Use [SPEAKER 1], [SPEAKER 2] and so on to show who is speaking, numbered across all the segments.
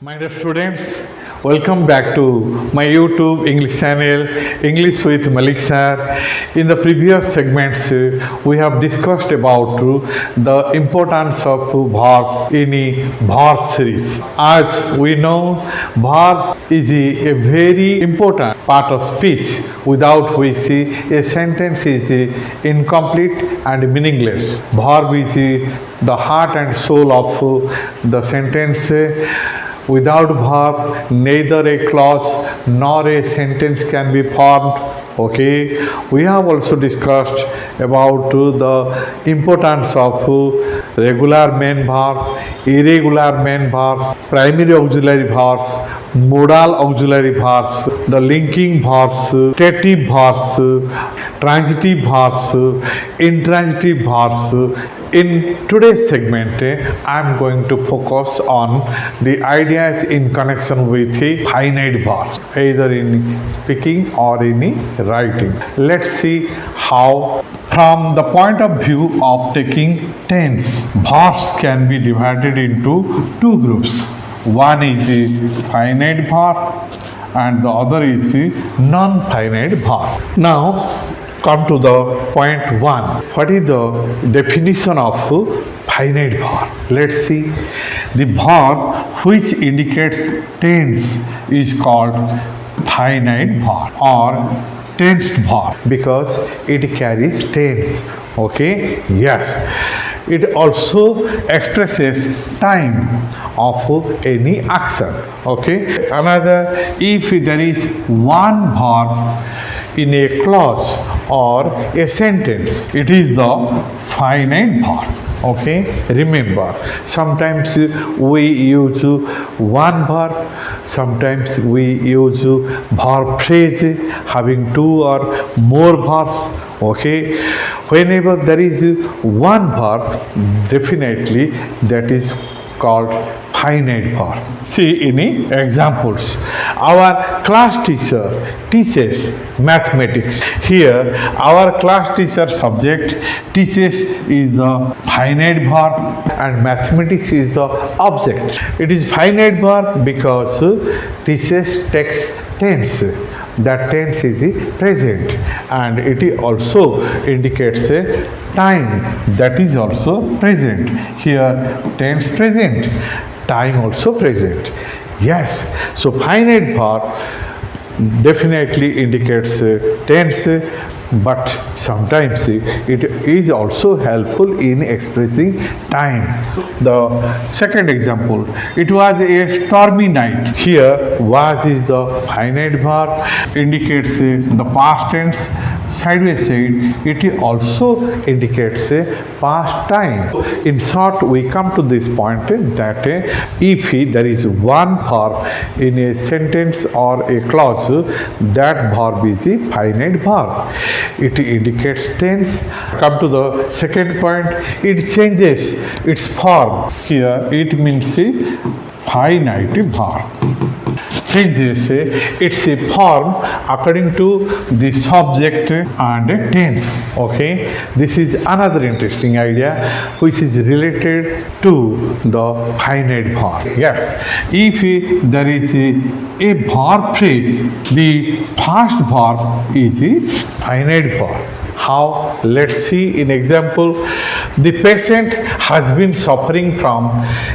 [SPEAKER 1] My dear students, welcome back to my YouTube English channel, English with Malik sir. In the previous segments, we have discussed about the importance of verb in a verb series. As we know, verb is a very important part of speech without which a sentence is incomplete and meaningless. Verb is the heart and soul of the sentence. Without verb, neither a clause nor a sentence can be formed. Okay, we have also discussed about the importance of regular main verb, irregular main verbs, primary auxiliary verbs, modal auxiliary verbs, the linking verbs, stative verbs, transitive verbs, intransitive verbs. In today's segment, I am going to focus on the ideas in connection with finite verbs, either in speaking or in writing. Let's see how, from the point of view of taking tense, verbs can be divided into two groups. One is a finite verb and the other is a non-finite verb. Now, come to the point one. What is the definition of finite verb? Let's see. The verb which indicates tense is called finite verb or tensed verb because it carries tense. Okay? Yes. It also expresses time of any action. Okay? Another, if there is one verb in a clause or a sentence, it is the finite verb. Okay, remember, sometimes we use one verb, sometimes we use verb phrase having two or more verbs. Okay, whenever there is one verb, definitely that is called finite verb. See in examples. Our class teacher teaches mathematics. Here, our class teacher subject teaches is the finite verb and mathematics is the object. It is finite verb because teaches takes tense. That tense is the present and it also indicates a time that is also present. Here tense present, time also present. Yes, so finite verb definitely indicates tense, but sometimes it is also helpful in expressing time. The second example, it was a stormy night. Here was is the finite verb, indicates the past tense. Sideways side, it also indicates a past time. In short, we come to this point that if there is one verb in a sentence or a clause, that verb is the finite verb. It indicates tense. Come to the second point, it changes its form. Here it means a finite verb. Changes its form according to the subject and tense. Okay, this is another interesting idea which is related to the finite verb. Yes, if there is a verb phrase, the first verb is a finite verb. How? Let's see in example. The patient has been suffering from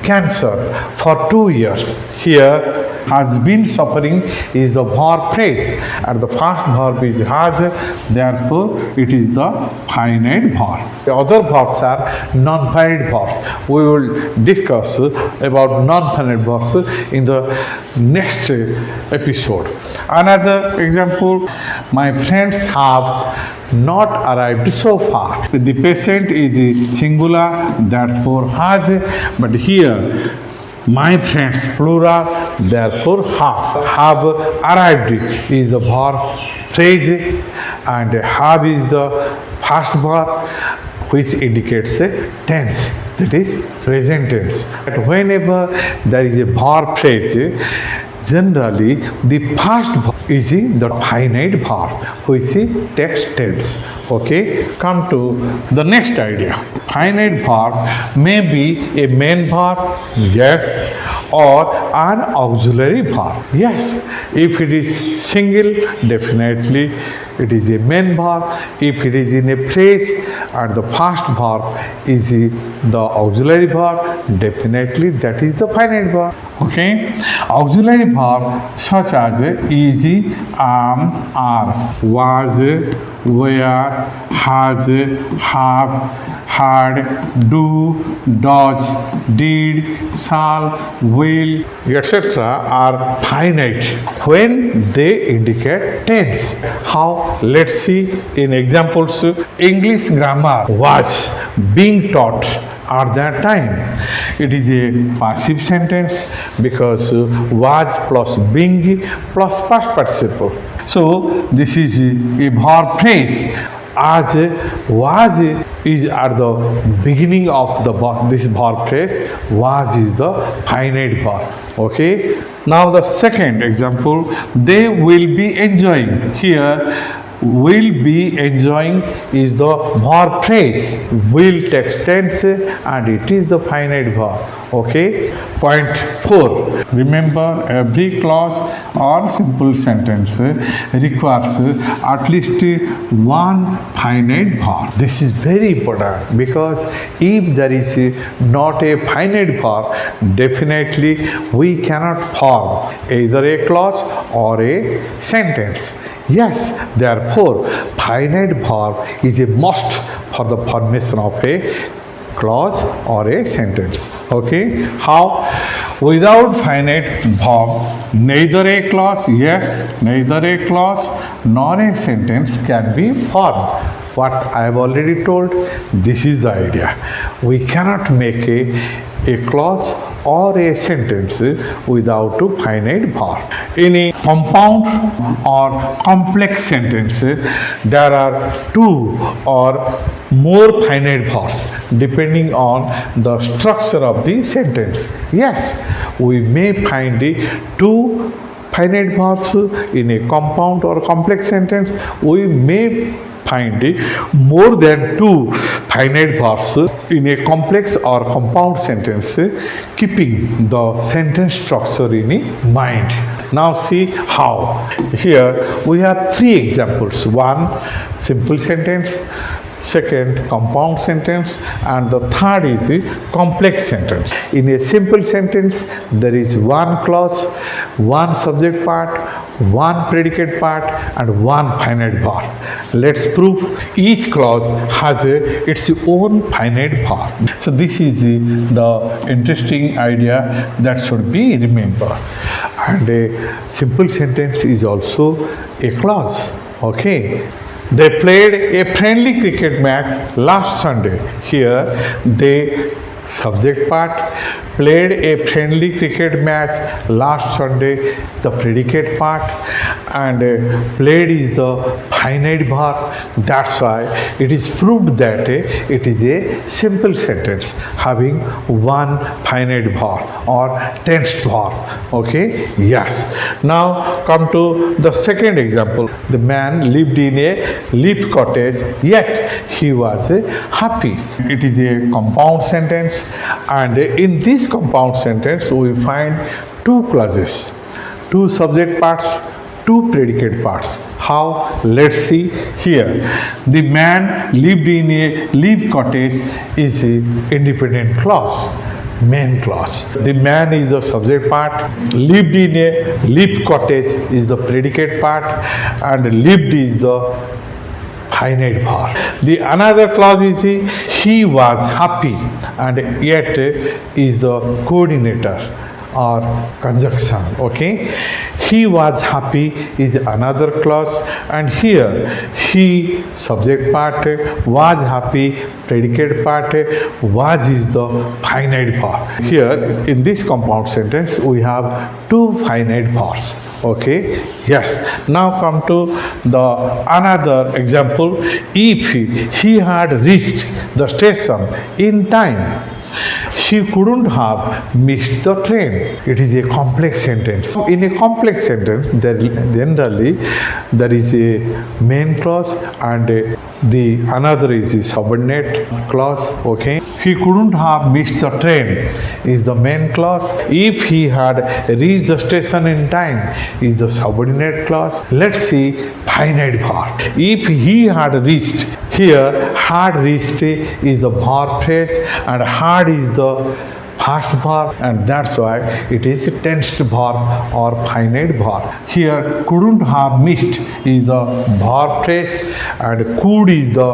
[SPEAKER 1] cancer for 2 years. Here, has been suffering is the verb phrase and the first verb is has, therefore it is the finite verb. The other verbs are non-finite verbs. We will discuss about non-finite verbs in the next episode. Another example, my friends have not arrived so far. The patient is singular, therefore has, but here my friends plural, therefore have arrived is the verb phrase and have is the past verb which indicates a tense, that is present tense. And whenever there is a verb phrase, generally the past verb is the finite verb which is text tense. Okay, come to the next idea. Finite verb may be a main verb, yes, or an auxiliary verb. Yes, if it is single, definitely it is a main verb. If it is in a phrase and the past verb is the auxiliary verb, definitely that is the finite verb. Okay, auxiliary verb such as is, am, are, was, were, has, have, had, do, does, did, shall, will, etc. are finite when they indicate tense. How? Let's see in examples. English grammar was being taught at that time. It is a passive sentence because was plus being plus past participle. So this is a verb phrase. As, was is at the beginning of this verb phrase. Was is the finite verb. Okay. Now the second example, they will be enjoying. Here, will be enjoying is the verb phrase. Will text tense and it is the finite verb. Okay. Point 4. Remember, every clause or simple sentence requires at least one finite verb. This is very important because if there is not a finite verb, definitely we cannot form either a clause or a sentence. Yes, therefore, finite verb is a must for the formation of a clause or a sentence. Okay, how? Without finite verb, neither a clause, yes, neither a clause nor a sentence can be formed. What I have already told, this is the idea. We cannot make a clause or a sentence without a finite verb. In a compound or complex sentence, there are two or more finite verbs depending on the structure of the sentence. Yes, we may find two finite verbs in a compound or complex sentence. We may find more than two finite verbs in a complex or compound sentence, keeping the sentence structure in mind. Now see how. Here we have three examples. One, simple sentence. Second, compound sentence, and the third is a complex sentence. In a simple sentence, there is one clause, one subject part, one predicate part, and one finite verb. Let's prove each clause has its own finite verb. So this is the interesting idea that should be remembered. And a simple sentence is also a clause. Okay. They played a friendly cricket match last Sunday. Here, they subject part played a friendly cricket match last Sunday, the predicate part, and played is the finite verb. That's why it is proved that it is a simple sentence having one finite verb or tense verb. Okay, yes. Now come to the second example. The man lived in a leaf cottage, yet he was happy. It is a compound sentence, and in this compound sentence we find two clauses, two subject parts, two predicate parts. How? Let's see here. The man lived in a leaf cottage is an independent clause, main clause. The man is the subject part, lived in a leaf cottage is the predicate part, and lived is the finite verb. The another clause is he was happy, and yet is the coordinator or conjunction. Okay, he was happy is another clause, and here he subject part, was happy predicate part, was is the finite verb. Here in this compound sentence we have two finite verbs. Okay, yes. Now come to the another example. If he had reached the station in time, She couldn't have missed the train. It is a complex sentence. In a complex sentence, generally there is a main clause and the another is a subordinate clause. Okay, he couldn't have missed the train is the main clause. If he had reached the station in time is the subordinate clause. Let's see finite verb. If he had reached, here had reached is the verb phrase and had is the past verb, and that's why it is a tensed verb or finite verb. Here couldn't have missed is the verb phrase and could is the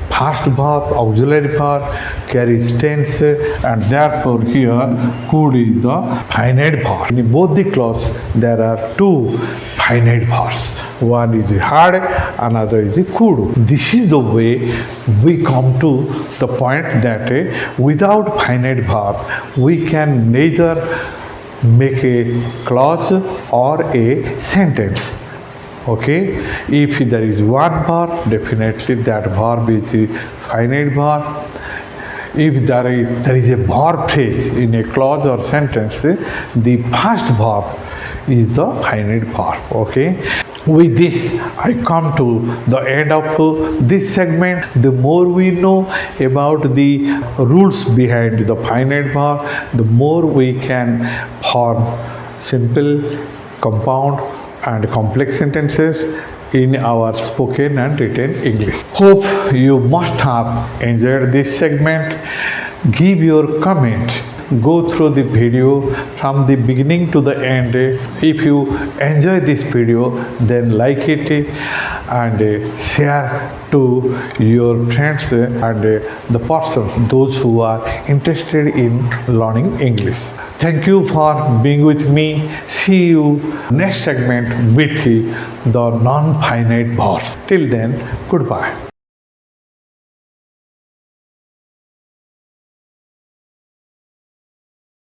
[SPEAKER 1] past verb, auxiliary verb, carries tense, and therefore here could is the finite verb. In both the clause there are two finite verbs. One is had, another is could. This is the way we come to the point that without finite verb we can neither make a clause or a sentence. Okay, if there is one verb, definitely that verb is a finite verb. If there is a verb phrase in a clause or sentence, the past verb is the finite verb. Okay, with this I come to the end of this segment. The more we know about the rules behind the finite verb, the more we can form simple, compound and complex sentences in our spoken and written English. Hope you must have enjoyed this segment. Give your comment. Go through the video from the beginning to the end. If you enjoy this video, then like it and share to your friends and the persons, those who are interested in learning English. Thank you for being with me. See you next segment with the non-finite verbs. Till then, goodbye.